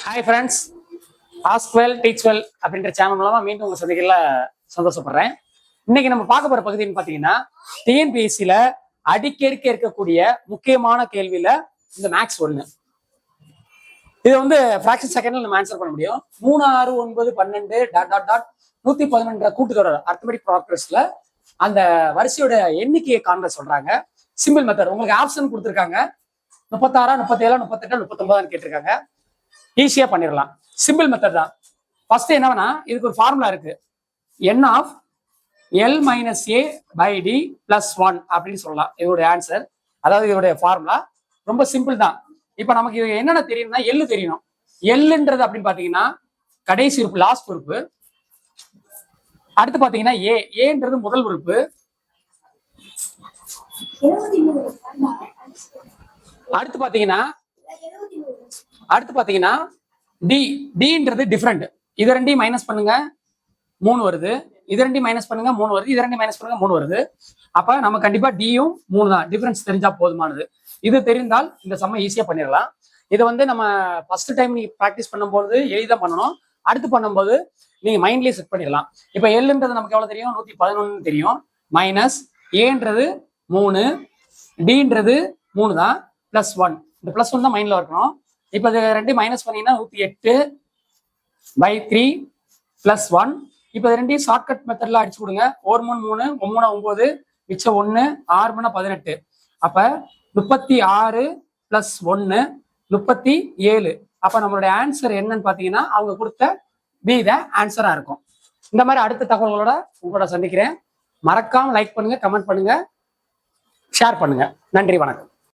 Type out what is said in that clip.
Hi friends, ஆஸ்க்வெல் டீச்வெல் அப்படின்ற channel மூலமா மீண்டும் உங்க சந்திக்கல சந்தோஷப்படுறேன். இன்னைக்கு நம்ம பார்க்க போற பகுதின்னு பாத்தீங்கன்னா, டிஎன்பிஎஸ்சியில அடிக்கடிக்க இருக்கக்கூடிய முக்கியமான கேள்வியில இந்த மேக்ஸ் 1. இது வந்து ஃபிராக்ஷன் செகண்ட்ல நம்ம ஆன்சர் பண்ண முடியும். 3, 6, 9, 12 டாட் டாட் டாட் 111 கூட்டுத்தொடர் அரித்மெடிக் ப்ராக்ரஸ்ல அந்த வரிசையோட எண்ணிக்கையை காண்க சொல்றாங்க. சிம்பிள் மெத்தட் உங்களுக்கு ஆப்ஷன் கொடுத்துருக்காங்க. 36, 37, 38, 39 கேட்டிருக்காங்க. ஈஸியா பண்ணிடலாம். சிம்பிள் மெத்தட் தான். ஃபர்ஸ்ட் என்னன்னா, இதுக்கு ஒரு ஃபார்முலா இருக்கு. n of L minus a by d plus 1 அப்படின்னு சொல்லலாம். இதோடைய ஆன்சர், அதாவது இதோடைய ஃபார்முலா ரொம்ப சிம்பிள் தான். இப்ப நமக்கு இது என்னென்ன தெரியும்னா, எள்ளு தெரியணும். எல்லுன்றது அப்படின்னு பாத்தீங்கன்னா கடைசி உறுப்பு, லாஸ்ட் உறுப்பு. அடுத்து பாத்தீங்கன்னா ஏன்றது முதல் உறுப்பு. அடுத்து பாத்தீங்கன்னா டின்றது டிஃபரெண்ட். இது ரெண்டையும் மைனஸ் பண்ணுங்க 3 வருது. இது ரெண்டையும் மைனஸ் பண்ணுங்க 3 வருது. இது ரெண்டையும் மைனஸ் பண்ணுங்க 3 வருது. அப்ப நம்ம கண்டிப்பா டியும் 3 தான். டிஃபரன்ஸ் தெரிஞ்சா போதுமானது. இது தெரிந்தால் இந்த சம்ம ஈஸியா பண்ணிடலாம். இதை வந்து நம்ம ஃபர்ஸ்ட் டைம் நீங்க ப்ராக்டிஸ் பண்ணும்போது எளிதா பண்ணணும். அடுத்து பண்ணும்போது நீங்க மைண்ட்லயே செட் பண்ணிடலாம். இப்ப எல்ன்றது நமக்கு எவ்வளவு தெரியும்? 111 தெரியும். மைனஸ் ஏன்றது 3, டின்றது 3 தான், பிளஸ் 1. இந்த பிளஸ் 1 தான் மைண்ட்ல இருக்கணும். இப்ப இது ரெண்டையும் மைனஸ் பண்ணீங்கன்னா 108/3 பிளஸ் 1. இப்ப இது ரெண்டையும் ஷார்ட்கட் மெத்தட்ல அடிச்சு கொடுங்க. 1 3 3 9 மிச்சம் 1 6 18. அப்ப 36 பிளஸ் 1 37. அப்ப நம்மளுடைய ஆன்சர் என்னன்னு பாத்தீங்கன்னா, அவங்க கொடுத்த பி தான் ஆன்சரா இருக்கும். இந்த மாதிரி அடுத்த தகவல்களோட உங்களோட சந்திக்கிறேன். மறக்காம லைக் பண்ணுங்க, கமெண்ட் பண்ணுங்க, ஷேர் பண்ணுங்க. நன்றி, வணக்கம்.